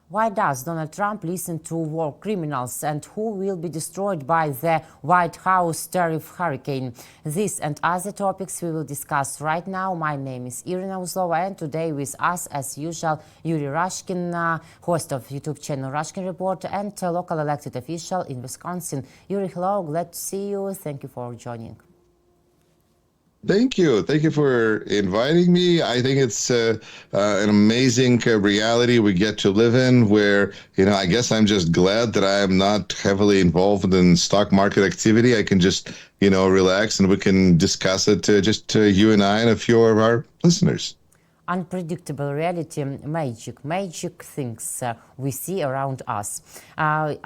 Why does Donald Trump listen to war criminals, and who will be destroyed by the White House tariff hurricane? This and other topics we will discuss right now. My name is Irina Uzlova, and today with us, as usual, Yuri Rashkin, host of YouTube channel Rashkin Report and local elected official in Wisconsin. Yuri, hello, glad to see you. Thank you for joining. Thank you. Thank you for inviting me. I think it's an amazing reality we get to live in where, I guess I'm just glad that I am not heavily involved in stock market activity. I can just, relax and we can discuss it, just you and I and a few of our listeners. Unpredictable reality, magic things we see around us. I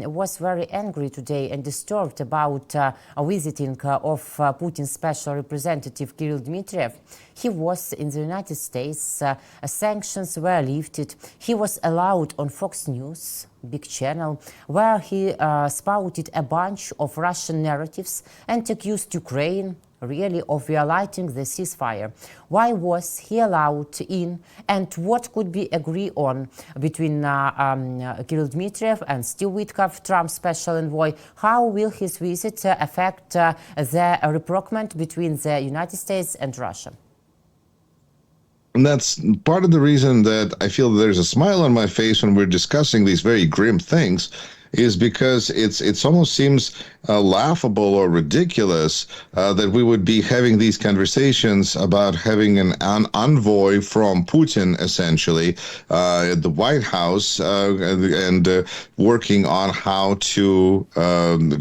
was very angry today and disturbed about a visiting of Putin's special representative Kirill Dmitriev. He was in the United States, sanctions were lifted, he was allowed on Fox News, big channel, where he spouted a bunch of Russian narratives and accused Ukraine really of violating the ceasefire. Why was he allowed in, and what could be agreed on between Kirill Dmitriev and Steve Witkoff, Trump's special envoy? How will his visit affect the rapprochement between the United States and Russia? And that's part of the reason that I feel there's a smile on my face when we're discussing these very grim things, is because it's almost seems laughable or ridiculous that we would be having these conversations about having an envoy from Putin, essentially, at the White House, and working on how to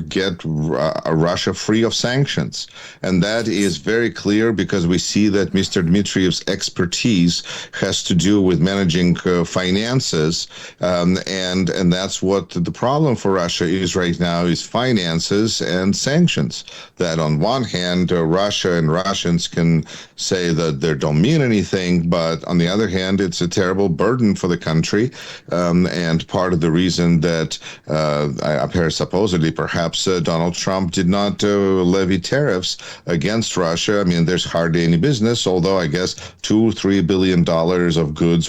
get Russia free of sanctions. And that is very clear because we see that Mr. Dmitriev's expertise has to do with managing finances, and that's what the problem for Russia is right now, is finances and sanctions. That on one hand, Russia and Russians can say that they don't mean anything, but on the other hand, it's a terrible burden for the country. And part of the reason that supposedly perhaps Donald Trump did not levy tariffs against Russia. I mean, there's hardly any business, although I guess $2-3 billion of goods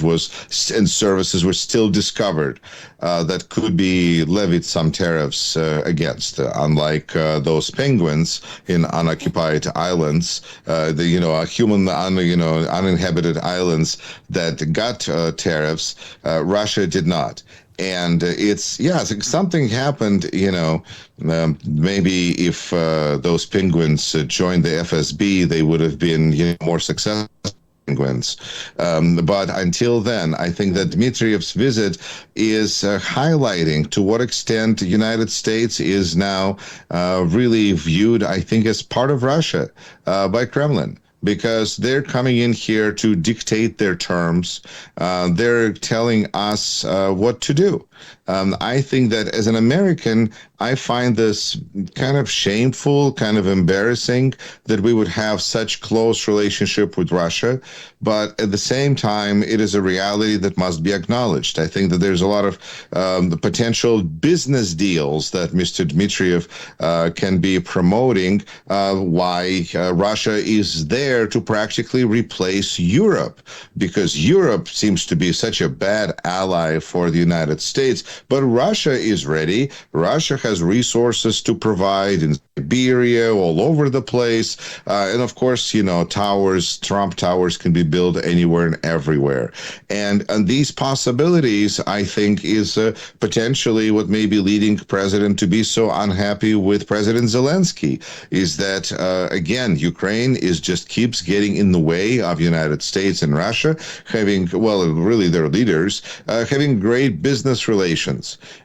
and services were still discovered that could be levied some tariffs against, unlike those penguins in unoccupied islands, uninhabited islands that got tariffs. Russia did not. And something happened, maybe if those penguins joined the FSB, they would have been more successful. Penguins. But until then, I think that Dmitriev's visit is highlighting to what extent the United States is now really viewed, I think, as part of Russia by Kremlin. Because they're coming in here to dictate their terms. They're telling us what to do. I think that as an American, I find this kind of shameful, kind of embarrassing that we would have such close relationship with Russia. But at the same time, it is a reality that must be acknowledged. I think that there's a lot of potential business deals that Mr. Dmitriev can be promoting, why Russia is there to practically replace Europe, because Europe seems to be such a bad ally for the United States. But Russia is ready. Russia has resources to provide in Siberia, all over the place. And of course, towers, Trump towers can be built anywhere and everywhere. And these possibilities, I think, is potentially what may be leading President to be so unhappy with President Zelensky, is that, again, Ukraine just keeps getting in the way of United States and Russia, having, really their leaders, having great business relations.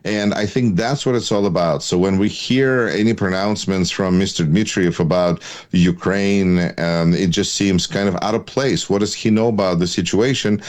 And I think that's what it's all about. So when we hear any pronouncements from Mr. Dmitriev about Ukraine, it just seems kind of out of place. What does he know about the situation?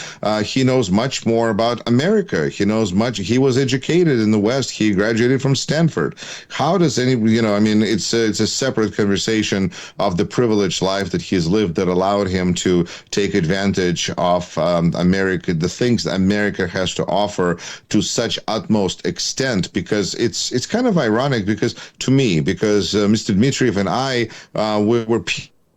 He knows much more about America. He knows much. He was educated in the West. He graduated from Stanford. How does it's a separate conversation of the privileged life that he's lived that allowed him to take advantage of America, the things that America has to offer to such utmost extent, because it's kind of ironic because Mr. Dmitriev and I were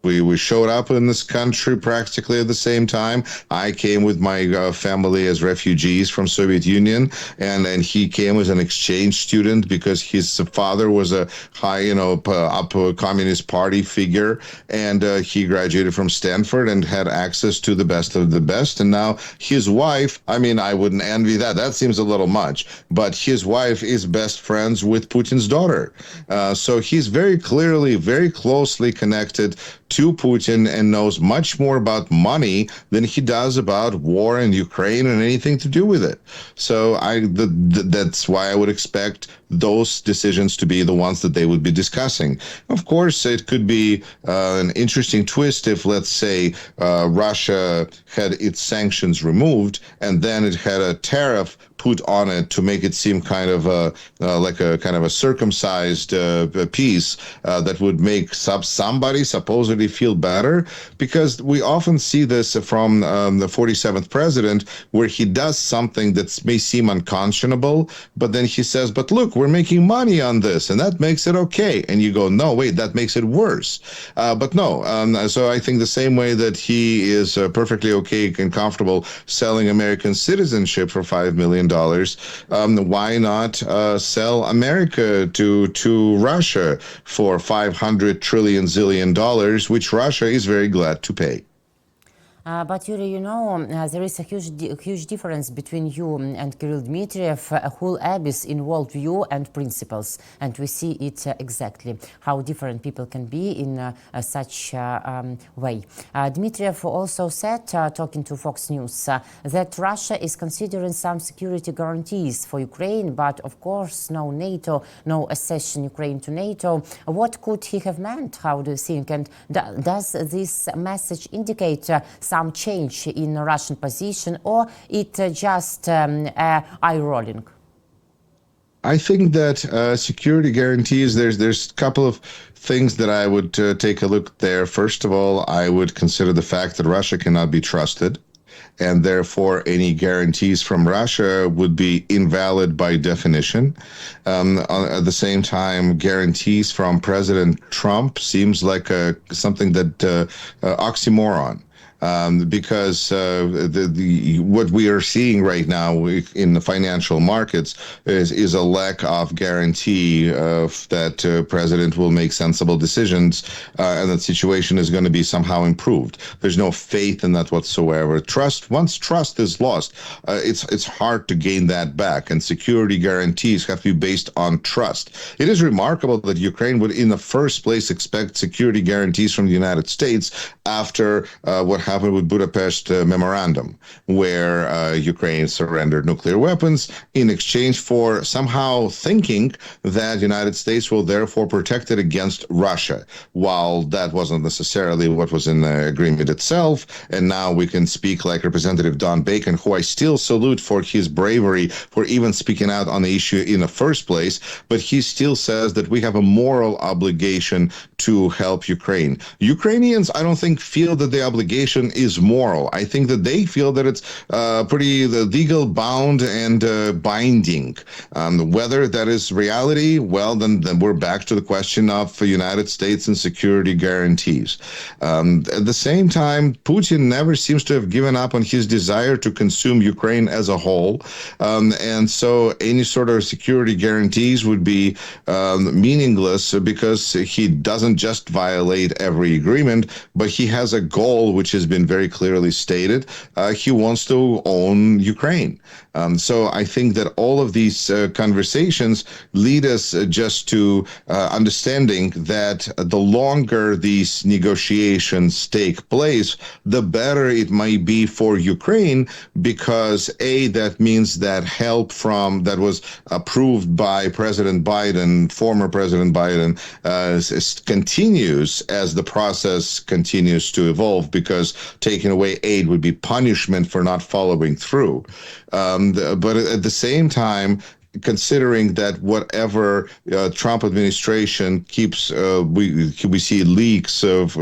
We showed up in this country practically at the same time. I came with my family as refugees from Soviet Union, and he came as an exchange student because his father was a high, upper Communist Party figure, and he graduated from Stanford and had access to the best of the best. And now his wife, I mean, I wouldn't envy that. That seems a little much, but his wife is best friends with Putin's daughter. So he's very clearly, very closely connected to Putin and knows much more about money than he does about war in Ukraine and anything to do with it. So that's why I would expect those decisions to be the ones that they would be discussing. Of course, it could be an interesting twist if, let's say, Russia had its sanctions removed and then it had a tariff put on it to make it seem kind of like a kind of a circumcised piece that would make somebody supposedly feel better, because we often see this from the 47th president, where he does something that may seem unconscionable, but then he says, but look, we're making money on this, and that makes it okay. And you go, no, wait, that makes it worse. But no, so I think the same way that he is perfectly okay and comfortable selling American citizenship for $5 million, why not sell America to Russia for $500 trillion zillion, which Russia is very glad to pay. But Yuri, there is a huge difference between you and Kirill Dmitriev, a whole abyss in worldview and principles, and we see it exactly how different people can be in such way. Dmitriev also said, talking to Fox News, that Russia is considering some security guarantees for Ukraine, but of course no NATO, no accession Ukraine to NATO. What could he have meant? How do you think? And does this message indicate some change in Russian position, or it just eye rolling? I think that security guarantees, there's a couple of things that I would take a look there. First of all, I would consider the fact that Russia cannot be trusted, and therefore any guarantees from Russia would be invalid by definition. At the same time, guarantees from President Trump seems like something that oxymoron. Because what we are seeing right now in the financial markets is a lack of guarantee that president will make sensible decisions, and that situation is going to be somehow improved. There's no faith in that whatsoever. Once trust is lost, it's hard to gain that back, and security guarantees have to be based on trust. It is remarkable that Ukraine would in the first place expect security guarantees from the United States after what happened with Budapest Memorandum, where Ukraine surrendered nuclear weapons in exchange for somehow thinking that the United States will therefore protect it against Russia, while that wasn't necessarily what was in the agreement itself. And now we can speak like Representative Don Bacon, who I still salute for his bravery for even speaking out on the issue in the first place, but he still says that we have a moral obligation to help Ukraine. Ukrainians, I don't think, feel that the obligation is moral. I think that they feel that it's pretty legal bound and binding. Whether that is reality, well, then we're back to the question of the United States and security guarantees. At the same time, Putin never seems to have given up on his desire to consume Ukraine as a whole. And so any sort of security guarantees would be meaningless, because he doesn't just violate every agreement, but he has a goal which has been very clearly stated. He wants to own Ukraine. So I think that all of these conversations lead us just to understanding that the longer these negotiations take place, the better it might be for Ukraine, because A, that means that help from that was approved by President Biden, former President Biden, continues as the process continues to evolve, because taking away aid would be punishment for not following through. But at the same time, considering that whatever Trump administration keeps, we see leaks of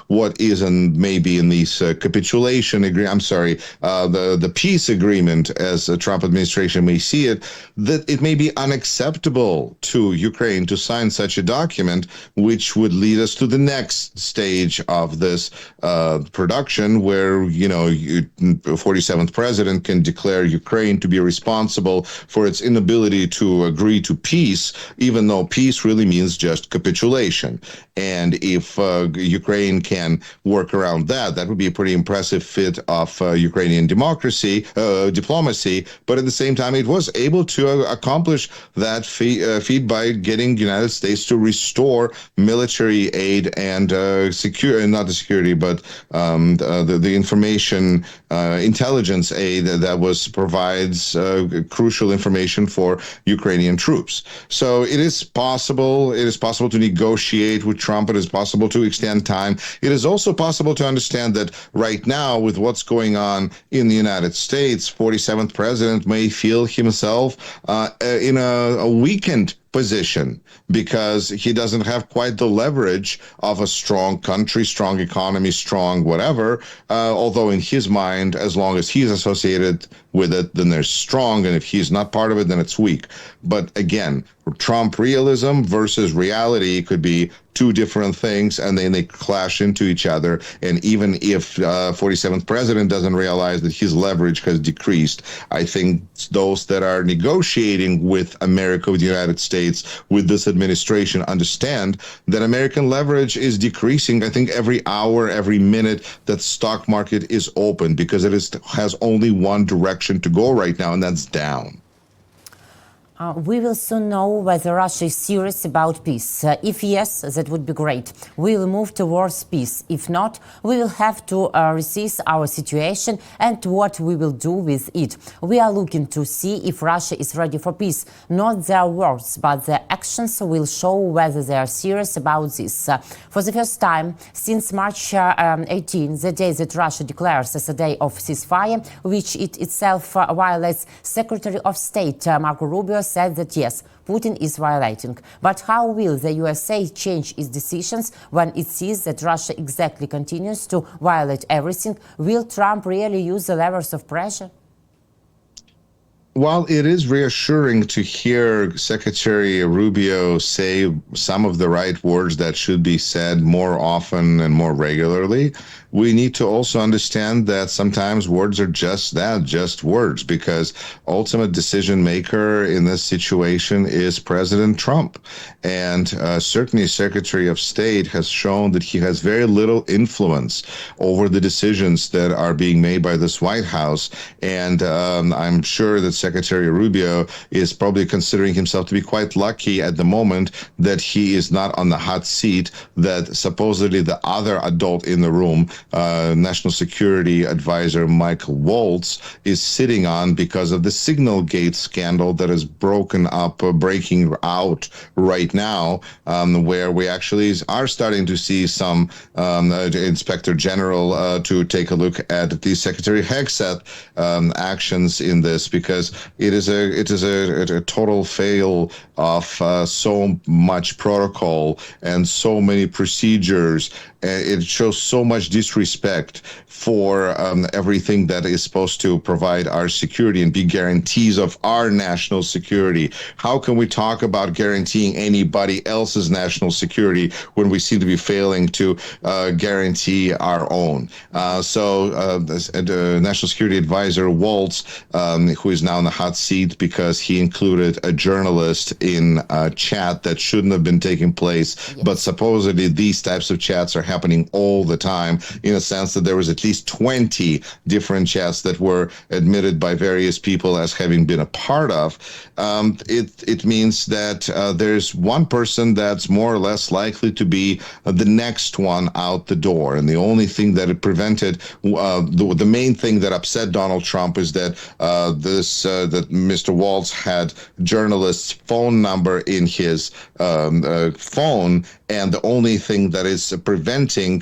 what isn't maybe in these capitulation agreement. I'm sorry, the peace agreement, as the Trump administration may see it, that it may be unacceptable to Ukraine to sign such a document, which would lead us to the next stage of this production, where 47th president can declare Ukraine to be responsible for its inability to agree to peace, even though peace really means just capitulation. And if Ukraine can work around that, that would be a pretty impressive fit of Ukrainian diplomacy. But at the same time, it was able to accomplish that feat by getting the United States to restore military aid and not the security, but the information intelligence aid that provides crucial information for Ukrainian troops. So it is possible. It is possible to negotiate with Trump. It is possible to extend time. It is also possible to understand that right now, with what's going on in the United States, 47th president may feel himself in a weakened position, because he doesn't have quite the leverage of a strong country, strong economy, strong whatever, although in his mind, as long as he's associated with it, then they're strong, and if he's not part of it, then it's weak. But again, Trump realism versus reality could be two different things, and then they clash into each other. And even if 47th president doesn't realize that his leverage has decreased, I think those that are negotiating with America, with the United States, with this administration, understand that American leverage is decreasing. I think every hour, every minute that stock market is open, because it has only one direction to go right now, and that's down. We will soon know whether Russia is serious about peace. If yes, that would be great. We will move towards peace. If not, we will have to assess our situation and what we will do with it. We are looking to see if Russia is ready for peace. Not their words, but their actions will show whether they are serious about this. For the first time since March 18, the day that Russia declares as a day of ceasefire, which it itself violates, Secretary of State Marco Rubio said that yes, Putin is violating. But how will the USA change its decisions when it sees that Russia exactly continues to violate everything? Will Trump really use the levers of pressure? While it is reassuring to hear Secretary Rubio say some of the right words that should be said more often and more regularly, we need to also understand that sometimes words are just that, just words, because ultimate decision maker in this situation is President Trump. And certainly Secretary of State has shown that he has very little influence over the decisions that are being made by this White House. And I'm sure that Secretary Rubio is probably considering himself to be quite lucky at the moment that he is not on the hot seat that supposedly the other adult in the room, National Security Advisor Michael Waltz, is sitting on because of the Signal Gate scandal that is breaking out right now, where we actually are starting to see some Inspector General to take a look at the Secretary Hegseth actions in this, because it is a total fail of so much protocol and so many procedures. It shows so much disrespect for everything that is supposed to provide our security and be guarantees of our national security. How can we talk about guaranteeing anybody else's national security when we seem to be failing to guarantee our own? The National Security Advisor Waltz, who is now in the hot seat because he included a journalist in a chat that shouldn't have been taking place, yes. But supposedly these types of chats are happening all the time, in a sense that there was at least 20 different chats that were admitted by various people as having been a part of. It means that there's one person that's more or less likely to be the next one out the door. And the only thing that it prevented, the main thing that upset Donald Trump is that that Mr. Waltz had journalist's phone number in his phone, And the only thing that is preventing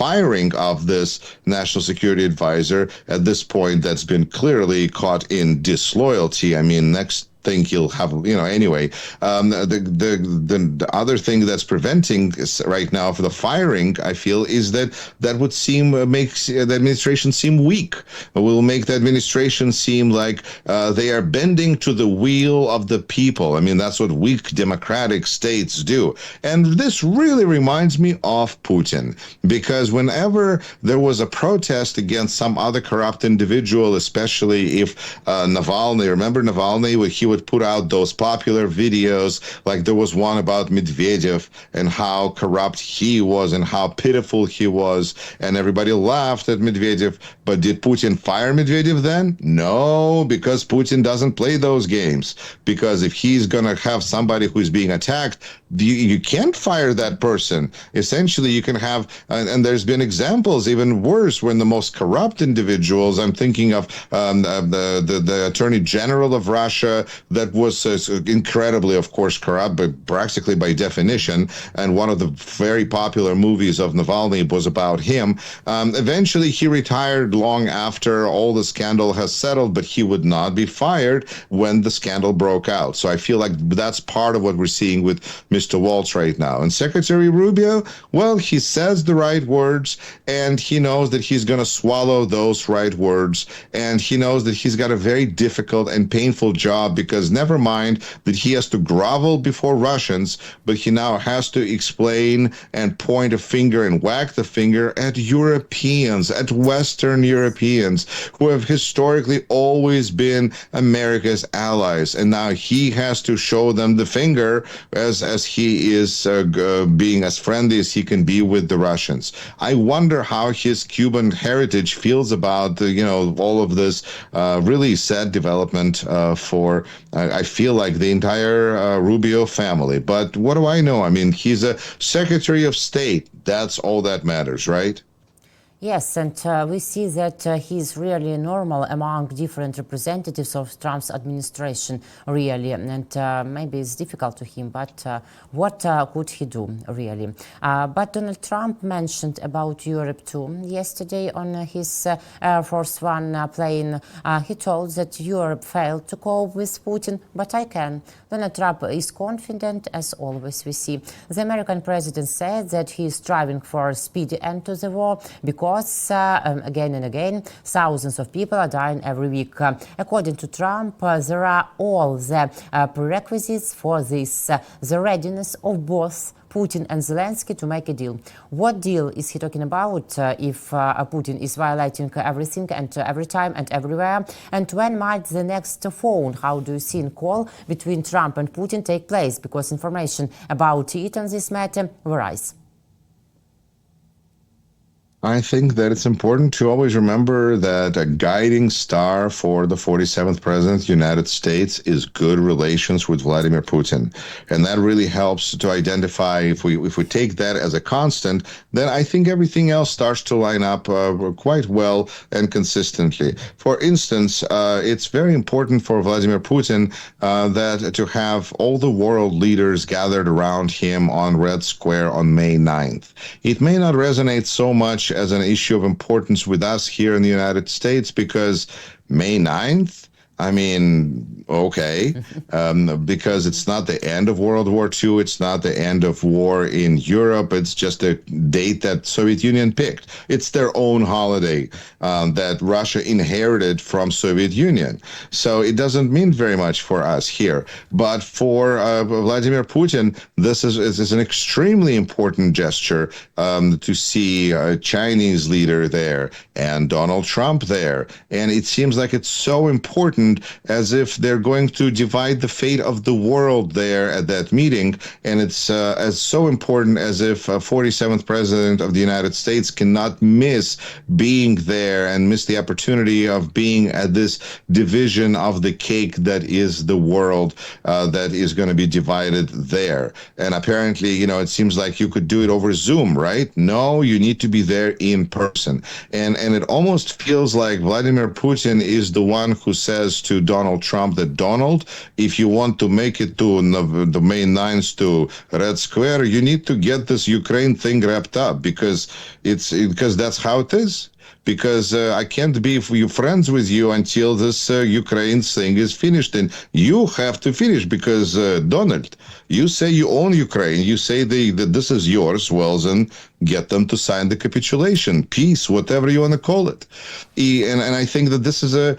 firing of this national security advisor at this point that's been clearly caught in disloyalty. I mean, next thing he'll have, anyway. The other thing that's preventing this right now for the firing, I feel, is that would makes the administration seem weak. Will make the administration seem like they are bending to the will of the people. I mean, that's what weak democratic states do. And this really reminds me of Putin, because whenever there was a protest against some other corrupt individual, especially if Navalny, remember Navalny, he would put out those popular videos, like there was one about Medvedev and how corrupt he was and how pitiful he was, and everybody laughed at Medvedev. But did Putin fire Medvedev then? No, because Putin doesn't play those games. Because if he's gonna have somebody who's being attacked, you can't fire that person. Essentially, you can have, and there's been examples even worse when the most corrupt individuals, I'm thinking of the Attorney General of Russia, that was incredibly, of course, corrupt, but practically by definition, and one of the very popular movies of Navalny was about him. Eventually, he retired long after all the scandal has settled, but he would not be fired when the scandal broke out. So I feel like that's part of what we're seeing with Mr. Waltz right now. And Secretary Rubio, well, he says the right words, and he knows that he's going to swallow those right words, and he knows that he's got a very difficult and painful job, because never mind that he has to grovel before Russians, but he now has to explain and point a finger and wag the finger at Europeans, at Western Europeans, who have historically always been America's allies. And now he has to show them the finger as he is being as friendly as he can be with the Russians. I wonder how his Cuban heritage feels about, all of this really sad development for, I feel like, the entire Rubio family. But what do I know? I mean, he's a Secretary of State. That's all that matters, right? Yes, and we see that he's really normal among different representatives of Trump's administration, really, and maybe it's difficult to him, but what could he do, really? But Donald Trump mentioned about Europe too. Yesterday on his Air Force One plane, he told that Europe failed to cope with Putin, but I can. Donald Trump is confident, as always we see. The American president said that he is striving for a speedy end to the war because again and again, thousands of people are dying every week. According to Trump, there are all the prerequisites for this, the readiness of both Putin and Zelensky to make a deal. What deal is he talking about if Putin is violating everything and every time and everywhere? And when might the next phone, how do you see, call between Trump and Putin take place? Because information about it on this matter varies. I think that it's important to always remember that a guiding star for the 47th President of the United States is good relations with Vladimir Putin. And that really helps to identify, if we take that as a constant, then I think everything else starts to line up quite well and consistently. For instance, it's very important for Vladimir Putin that to have all the world leaders gathered around him on Red Square on May 9th. It may not resonate so much as an issue of importance with us here in the United States, because May 9th, I mean, okay, because it's not the end of World War II, it's not the end of war in Europe, it's just a date that Soviet Union picked. It's their own holiday that Russia inherited from Soviet Union. So it doesn't mean very much for us here. But for Vladimir Putin, this is an extremely important gesture to see a Chinese leader there and Donald Trump there. And it seems like it's so important, as if they're going to divide the fate of the world there at that meeting. And it's as so important as if a 47th President of the United States cannot miss being there and miss the opportunity of being at this division of the cake that is the world that is going to be divided there. And apparently, it seems like you could do it over Zoom, right? No, you need to be there in person. And it almost feels like Vladimir Putin is the one who says promise to Donald Trump that, Donald, if you want to make it to the May 9th to Red Square, you need to get this Ukraine thing wrapped up, because that's how it is. Because I can't be friends with you until this Ukraine thing is finished. And you have to finish, because, Donald, you say you own Ukraine. You say that this is yours. Well, then get them to sign the capitulation, peace, whatever you want to call it. And I think that this is a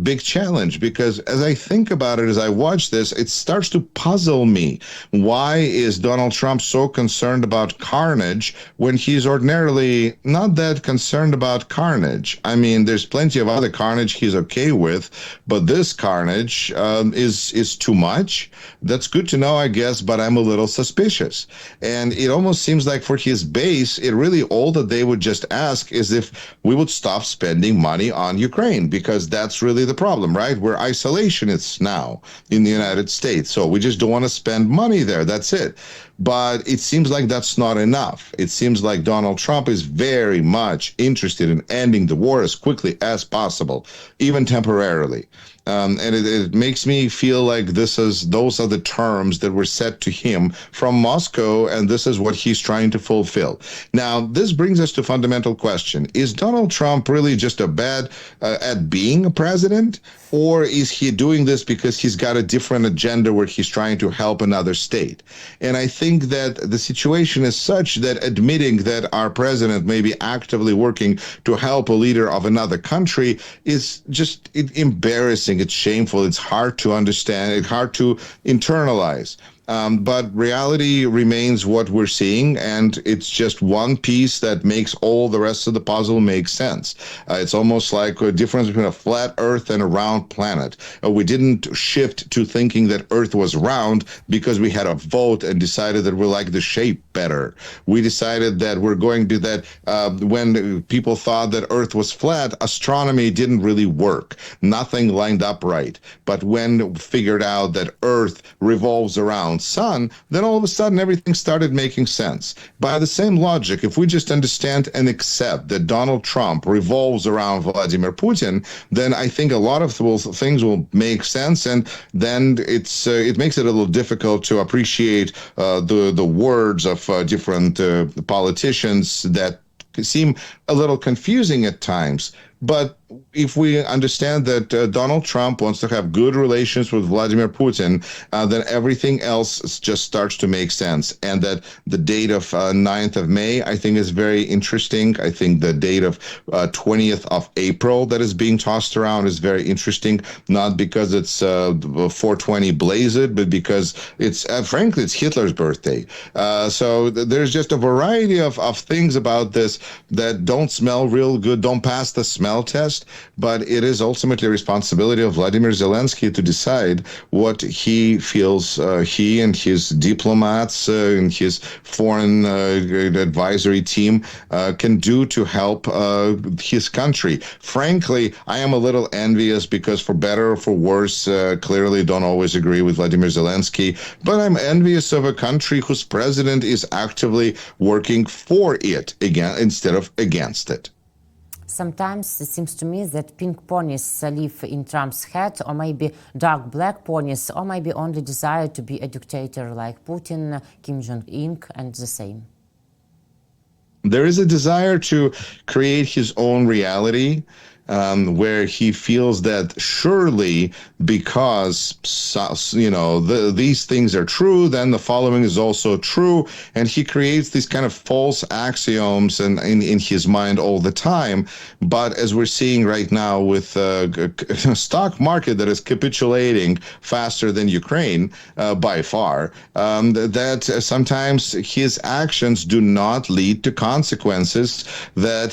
big challenge, because as I think about it, as I watch this, it starts to puzzle me. Why is Donald Trump so concerned about carnage when he's ordinarily not that concerned about carnage? I mean, there's plenty of other carnage he's okay with, but this carnage is too much. That's good to know, I guess, but I'm a little suspicious. And it almost seems like for his base, it really all that they would just ask is if we would stop spending money on Ukraine, because that's really the problem, right? We're isolationists now in the United States, so we just don't want to spend money there. That's it. But it seems like that's not enough. It seems like Donald Trump is very much interested in ending the war as quickly as possible, even temporarily. And it makes me feel like those are the terms that were set to him from Moscow, and this is what he's trying to fulfill. Now, this brings us to a fundamental question. Is Donald Trump really just a bad at being a president? Or is he doing this because he's got a different agenda where he's trying to help another state? And I think that the situation is such that admitting that our president may be actively working to help a leader of another country is just embarrassing. It's shameful. It's hard to understand. It's hard to internalize. But reality remains what we're seeing, and it's just one piece that makes all the rest of the puzzle make sense. It's almost like a difference between a flat Earth and a round planet. We didn't shift to thinking that Earth was round because we had a vote and decided that we like the shape better. We decided that we're going to that when people thought that Earth was flat, astronomy didn't really work. Nothing lined up right. But when we figured out that Earth revolves around sun, then all of a sudden everything started making sense. By the same logic, if we just understand and accept that Donald Trump revolves around Vladimir Putin, then I think a lot of things will make sense, and then it makes it a little difficult to appreciate the words of different politicians that seem a little confusing at times. But if we understand that Donald Trump wants to have good relations with Vladimir Putin, then everything else just starts to make sense. And that the date of 9th of May, I think, is very interesting. I think the date of 20th of April that is being tossed around is very interesting, not because it's 420 Blazed, but because it's, frankly, it's Hitler's birthday. So there's just a variety of things about this that don't smell real good, don't pass the smell test. But it is ultimately a responsibility of Vladimir Zelensky to decide what he feels he and his diplomats and his foreign advisory team can do to help his country. Frankly, I am a little envious because, for better or for worse, clearly don't always agree with Vladimir Zelensky, but I'm envious of a country whose president is actively working for it instead of against it. Sometimes it seems to me that pink ponies live in Trump's head, or maybe dark black ponies, or maybe only desire to be a dictator like Putin, Kim Jong-un, and the same. There is a desire to create his own reality, where he feels that surely because, these things are true, then the following is also true. And he creates these kind of false axioms in his mind all the time. But as we're seeing right now with a stock market that is capitulating faster than Ukraine by far, that sometimes his actions do not lead to consequences that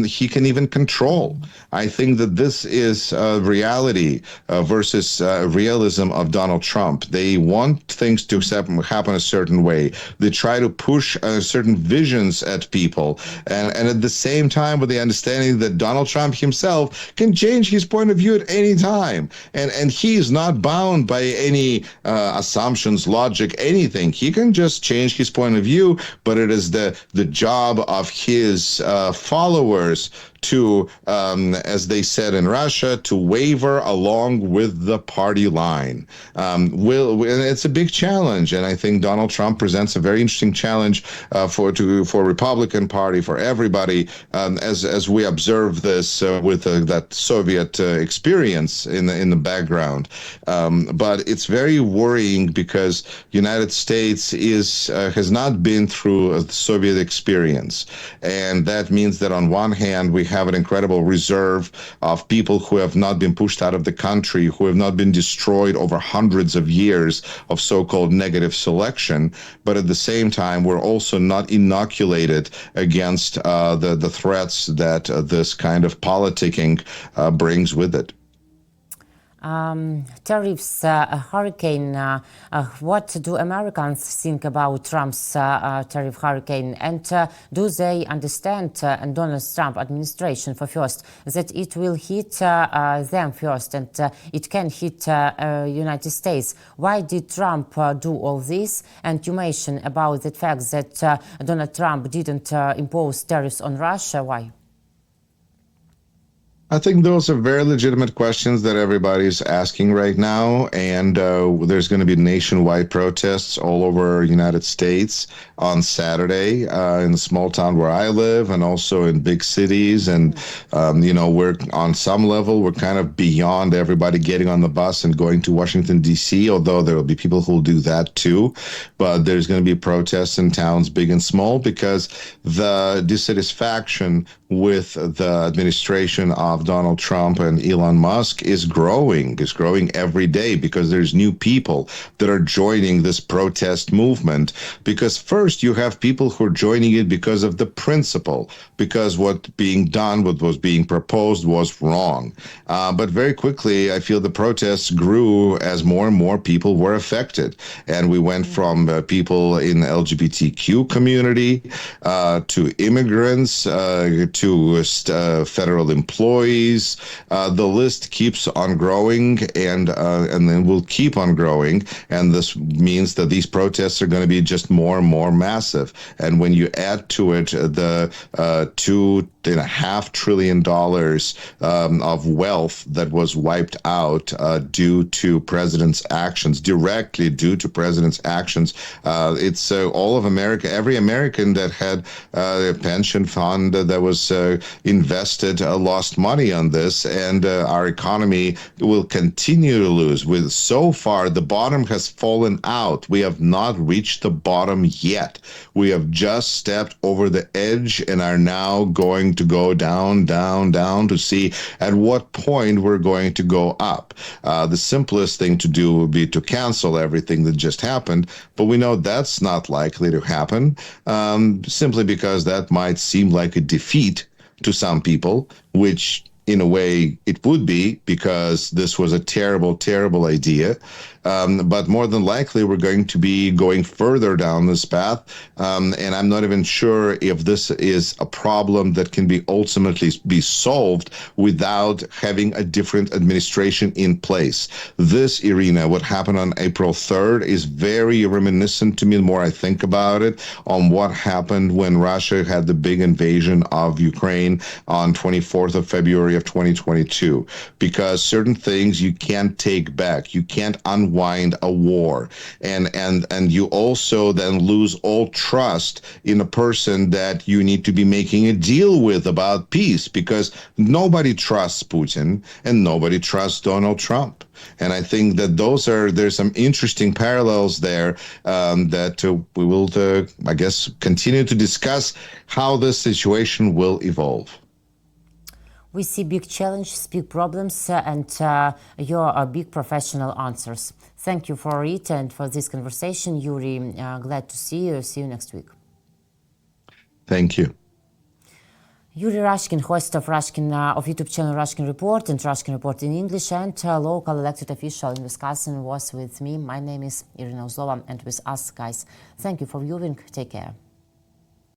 he can even control. I think that this is reality versus realism of Donald Trump. They want things to happen a certain way. They try to push certain visions at people. And at the same time, with the understanding that Donald Trump himself can change his point of view at any time. And he is not bound by any assumptions, logic, anything. He can just change his point of view, but it is the job of his followers to, as they said in Russia, to waver along with the party line. And it's a big challenge, and I think Donald Trump presents a very interesting challenge for Republican Party, for everybody, as we observe this with that Soviet experience in the background. But it's very worrying because United States has not been through the Soviet experience, and that means that on one hand we have an incredible reserve of people who have not been pushed out of the country, who have not been destroyed over hundreds of years of so-called negative selection, but at the same time we're also not inoculated against the threats that this kind of politicking brings with it. Tariffs, hurricane, what do Americans think about Trump's tariff hurricane, and do they understand and Donald Trump administration for first that it will hit them first and it can hit United States? Why did Trump do all this? And you mentioned about the fact that Donald Trump didn't impose tariffs on Russia. Why? I think those are very legitimate questions that everybody's asking right now, and there's going to be nationwide protests all over United States on Saturday in the small town where I live, and also in big cities. And we're on some level, we're kind of beyond everybody getting on the bus and going to Washington D.C., although there will be people who will do that too. But there's going to be protests in towns big and small because the dissatisfaction with the administration of Donald Trump and Elon Musk is growing every day, because there's new people that are joining this protest movement. Because first you have people who are joining it because of the principle, because what was being proposed was wrong. But very quickly, I feel the protests grew as more and more people were affected. And we went from people in the LGBTQ community to immigrants, to federal employees. The list keeps on growing, and then will keep on growing. And this means that these protests are going to be just more and more massive. And when you add to it the $2.5 trillion of wealth that was wiped out due to president's actions, directly due to president's actions, it's all of America, every American that had a pension fund that was invested lost money on this, and our economy will continue to lose. With so far, the bottom has fallen out. We have not reached the bottom yet. We have just stepped over the edge and are now going to go down, down, down to see at what point we're going to go up. The simplest thing to do would be to cancel everything that just happened, but we know that's not likely to happen, simply because that might seem like a defeat to some people, which in a way it would be, because this was a terrible, terrible idea. But more than likely, we're going to be going further down this path. And I'm not even sure if this is a problem that can be ultimately be solved without having a different administration in place. This, Irina, what happened on April 3rd is very reminiscent to me, the more I think about it, on what happened when Russia had the big invasion of Ukraine on 24th of February of 2022. Because certain things you can't take back. You can't unwind a war, and you also then lose all trust in a person that you need to be making a deal with about peace, because nobody trusts Putin and nobody trusts Donald Trump. And I think that there's some interesting parallels there that we will, I guess, continue to discuss how this situation will evolve. We see big challenges, big problems, and your big professional answers. Thank you for it and for this conversation, Yuri. Glad to see you. See you next week. Thank you. Yuri Rashkin, host of YouTube channel Rashkin Report and Rashkin Report in English, and local elected official in Wisconsin was with me. My name is Irina Uzlova, and with us, guys. Thank you for viewing. Take care.